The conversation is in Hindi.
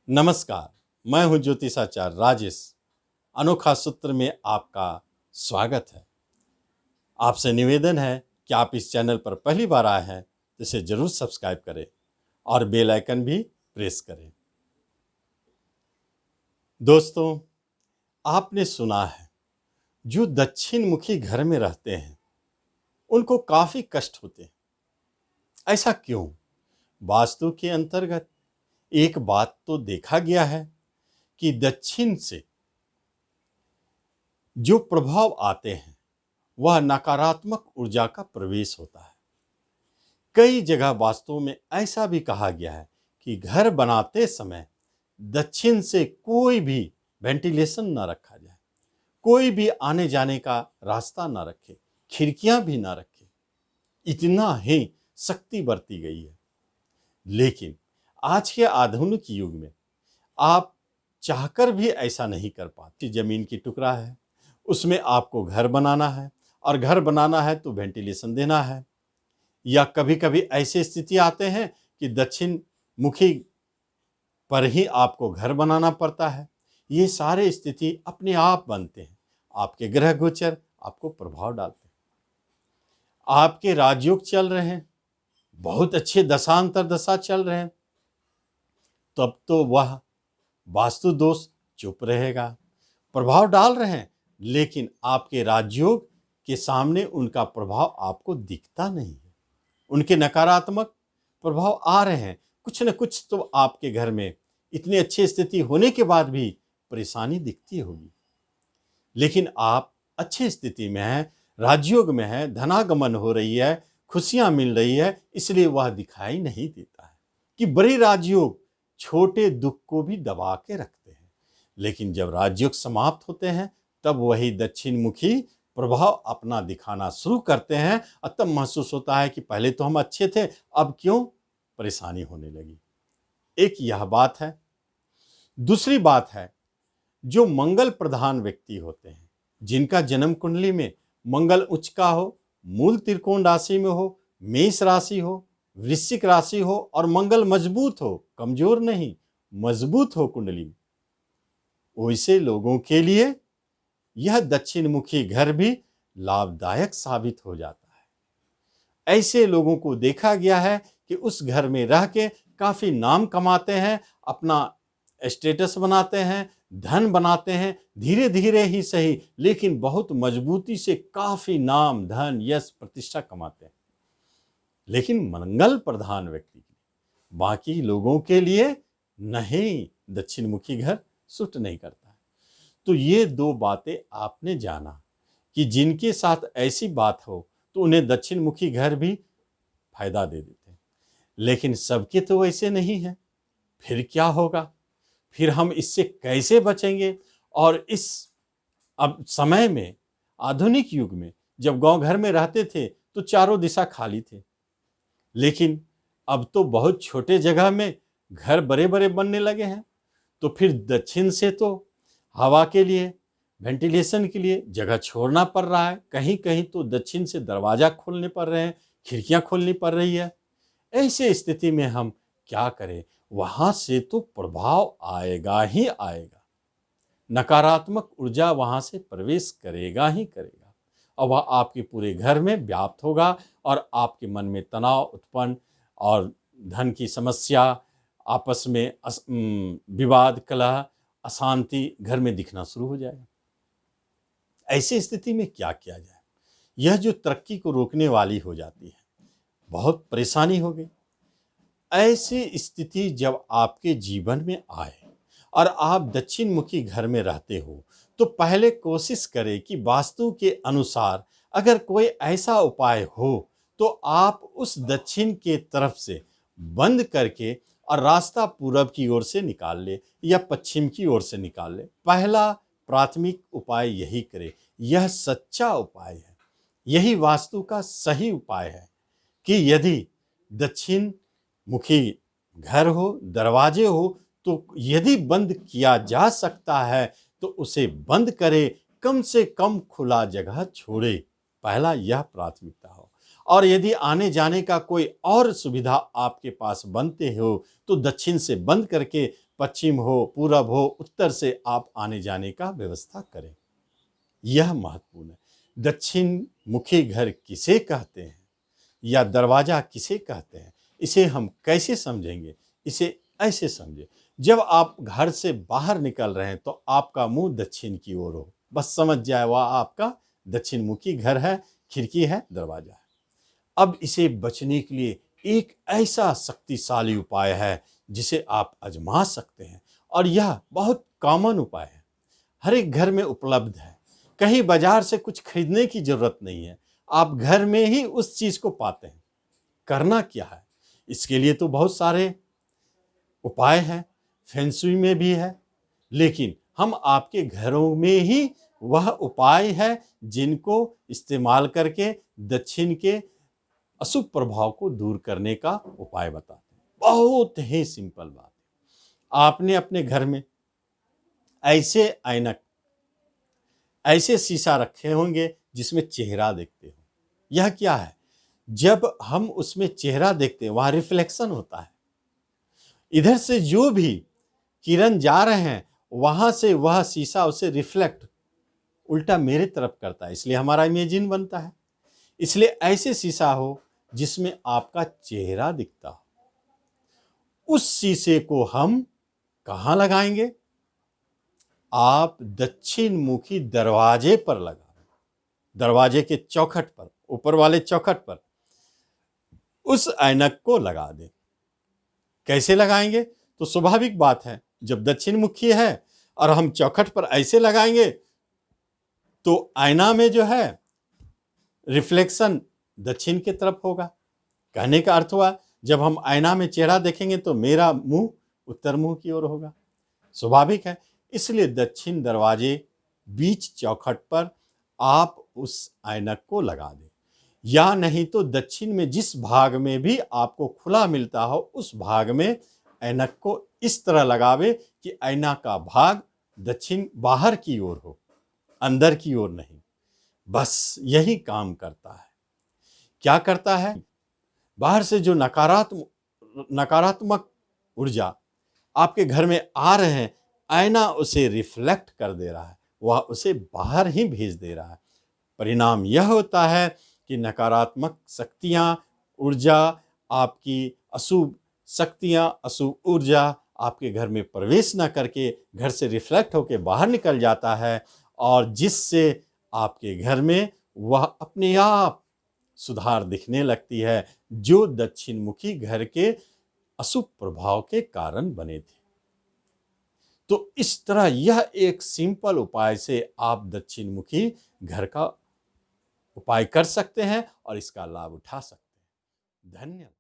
नमस्कार, मैं हूं ज्योतिषाचार्य राजेश। अनोखा सूत्र में आपका स्वागत है। आपसे निवेदन है कि आप इस चैनल पर पहली बार आए हैं तो इसे जरूर सब्सक्राइब करें और बेल आइकन भी प्रेस करें। दोस्तों, आपने सुना है जो दक्षिण मुखी घर में रहते हैं उनको काफी कष्ट होते हैं। ऐसा क्यों? वास्तु के अंतर्गत एक बात तो देखा गया है कि दक्षिण से जो प्रभाव आते हैं वह नकारात्मक ऊर्जा का प्रवेश होता है। कई जगह वास्तु में ऐसा भी कहा गया है कि घर बनाते समय दक्षिण से कोई भी वेंटिलेशन न रखा जाए, कोई भी आने जाने का रास्ता न रखे, खिड़कियां भी न रखे। इतना ही सख्ती बरती गई है। लेकिन आज के आधुनिक युग में आप चाहकर भी ऐसा नहीं कर पाते। जमीन की टुकड़ा है, उसमें आपको घर बनाना है और घर बनाना है तो वेंटिलेशन देना है। या कभी कभी ऐसे स्थिति आते हैं कि दक्षिण मुखी पर ही आपको घर बनाना पड़ता है। ये सारे स्थिति अपने आप बनते हैं। आपके ग्रह गोचर आपको प्रभाव डालते हैं। आपके राजयोग चल रहे हैं, बहुत अच्छे दशांतर दशा चल रहे हैं, तब तो वह वास्तु दोष चुप रहेगा। प्रभाव डाल रहे हैं लेकिन आपके राजयोग के सामने उनका प्रभाव आपको दिखता नहीं है। उनके नकारात्मक प्रभाव आ रहे हैं। कुछ न कुछ तो आपके घर में इतनी अच्छी स्थिति होने के बाद भी परेशानी दिखती होगी। लेकिन आप अच्छी स्थिति में हैं, राजयोग में हैं, धनागमन हो रही है, खुशियां मिल रही है, इसलिए वह दिखाई नहीं देता है कि बड़े राजयोग छोटे दुख को भी दबा के रखते हैं। लेकिन जब राजयोग समाप्त होते हैं तब वही दक्षिण मुखी प्रभाव अपना दिखाना शुरू करते हैं और तब महसूस होता है कि पहले तो हम अच्छे थे, अब क्यों परेशानी होने लगी। एक यह बात है। दूसरी बात है, जो मंगल प्रधान व्यक्ति होते हैं, जिनका जन्म कुंडली में मंगल उच्च का हो, मूल त्रिकोण राशि में हो, मेष राशि हो, वृश्चिक राशि हो और मंगल मजबूत हो, कमजोर नहीं, मजबूत हो कुंडली में, वैसे लोगों के लिए यह दक्षिण मुखी घर भी लाभदायक साबित हो जाता है। ऐसे लोगों को देखा गया है कि उस घर में रह के काफी नाम कमाते हैं, अपना स्टेटस बनाते हैं, धन बनाते हैं, धीरे धीरे ही सही लेकिन बहुत मजबूती से काफी नाम, धन, यश, प्रतिष्ठा कमाते हैं। लेकिन मंगल प्रधान व्यक्ति बाकी लोगों के लिए नहीं, दक्षिण मुखी घर सूट नहीं करता है। तो ये दो बातें आपने जाना कि जिनके साथ ऐसी बात हो तो उन्हें दक्षिण मुखी घर भी फायदा दे देते हैं। लेकिन सबके तो वैसे नहीं है। फिर क्या होगा? फिर हम इससे कैसे बचेंगे? और इस अब समय में, आधुनिक युग में, जब गांव घर में रहते थे तो चारों दिशा खाली थे, लेकिन अब तो बहुत छोटे जगह में घर बड़े बड़े बनने लगे हैं। तो फिर दक्षिण से तो हवा के लिए, वेंटिलेशन के लिए जगह छोड़ना पड़ रहा है। कहीं कहीं तो दक्षिण से दरवाजा खोलने पड़ रहे हैं, खिड़कियां खोलनी पड़ रही है। ऐसे स्थिति में हम क्या करें? वहां से तो प्रभाव आएगा ही आएगा, नकारात्मक ऊर्जा वहां से प्रवेश करेगा ही करेगा और वह आपके पूरे घर में व्याप्त होगा और आपके मन में तनाव उत्पन्न और धन की समस्या, आपस में विवाद, कलह, अशांति घर में दिखना शुरू हो जाएगा। ऐसी स्थिति में क्या किया जाए? यह जो तरक्की को रोकने वाली हो जाती है, बहुत परेशानी होगी। ऐसी स्थिति जब आपके जीवन में आए और आप दक्षिण मुखी घर में रहते हो तो पहले कोशिश करें कि वास्तु के अनुसार अगर कोई ऐसा उपाय हो तो आप उस दक्षिण के तरफ से बंद करके और रास्ता पूरब की ओर से निकाल ले या पश्चिम की ओर से निकाल ले। पहला प्राथमिक उपाय यही करें। यह सच्चा उपाय है, यही वास्तु का सही उपाय है कि यदि दक्षिण मुखी घर हो, दरवाजे हो, तो यदि बंद किया जा सकता है तो उसे बंद करे, कम से कम खुला जगह छोड़े। पहला यह प्राथमिकता हो। और यदि आने जाने का कोई और सुविधा आपके पास बनते हो तो दक्षिण से बंद करके पश्चिम हो, पूरब हो, उत्तर से आप आने जाने का व्यवस्था करें। यह महत्वपूर्ण है। दक्षिण मुखी घर किसे कहते हैं या दरवाजा किसे कहते हैं, इसे हम कैसे समझेंगे? इसे ऐसे समझें, जब आप घर से बाहर निकल रहे हैं तो आपका मुंह दक्षिण की ओर हो, बस समझ जाए वह आपका दक्षिण मुखी घर है, खिड़की है, दरवाजा है। अब इसे बचने के लिए एक ऐसा शक्तिशाली उपाय है जिसे आप आजमा सकते हैं, और यह बहुत कॉमन उपाय है, हर एक घर में उपलब्ध है। कहीं बाजार से कुछ खरीदने की जरूरत नहीं है, आप घर में ही उस चीज को पाते हैं। करना क्या है? इसके लिए तो बहुत सारे उपाय हैं, फेंगशुई में भी है, लेकिन हम आपके घरों में ही वह उपाय है जिनको इस्तेमाल करके दक्षिण के अशुभ प्रभाव को दूर करने का उपाय बताते हैं। बहुत ही सिंपल बात है। आपने अपने घर में ऐसे ऐनक, ऐसे शीशा रखे होंगे जिसमें चेहरा देखते हो। यह क्या है? जब हम उसमें चेहरा देखते हैं, वहां रिफ्लेक्शन होता है। इधर से जो भी किरण जा रहे हैं, वहां से वह शीशा उसे रिफ्लेक्ट उल्टा मेरे तरफ करता है, इसलिए हमारा इमेजिन बनता है। इसलिए ऐसे शीशा हो जिसमें आपका चेहरा दिखता हो। उस शीशे को हम कहां लगाएंगे? आप दक्षिण मुखी दरवाजे पर लगा, दरवाजे के चौखट पर, ऊपर वाले चौखट पर उस ऐनक को लगा दें। कैसे लगाएंगे? तो स्वाभाविक बात है, जब दक्षिण मुखी है और हम चौखट पर ऐसे लगाएंगे तो आईना में जो है रिफ्लेक्शन दक्षिण की तरफ होगा। कहने का अर्थ हुआ, जब हम आईना में चेहरा देखेंगे तो मेरा मुंह उत्तर मुंह की ओर होगा। स्वाभाविक है, इसलिए दक्षिण दरवाजे बीच चौखट पर आप उस ऐनक को लगा दें, या नहीं तो दक्षिण में जिस भाग में भी आपको खुला मिलता हो उस भाग में ऐनक को इस तरह लगावे कि ऐना का भाग दक्षिण बाहर की ओर हो, अंदर की ओर नहीं। बस यही काम करता है। क्या करता है? बाहर से जो नकारात्मक ऊर्जा आपके घर में आ रहे हैं, ऐना उसे रिफ्लेक्ट कर दे रहा है, वह उसे बाहर ही भेज दे रहा है। परिणाम यह होता है कि नकारात्मक शक्तियां, ऊर्जा, आपकी अशुभ शक्तियां, अशुभ ऊर्जा आपके घर में प्रवेश न करके घर से रिफ्लेक्ट होकर बाहर निकल जाता है, और जिससे आपके घर में वह अपने आप सुधार दिखने लगती है, जो दक्षिण मुखी घर के अशुभ प्रभाव के कारण बने थे। तो इस तरह यह एक सिंपल उपाय से आप दक्षिण मुखी घर का उपाय कर सकते हैं और इसका लाभ उठा सकते हैं। धन्यवाद।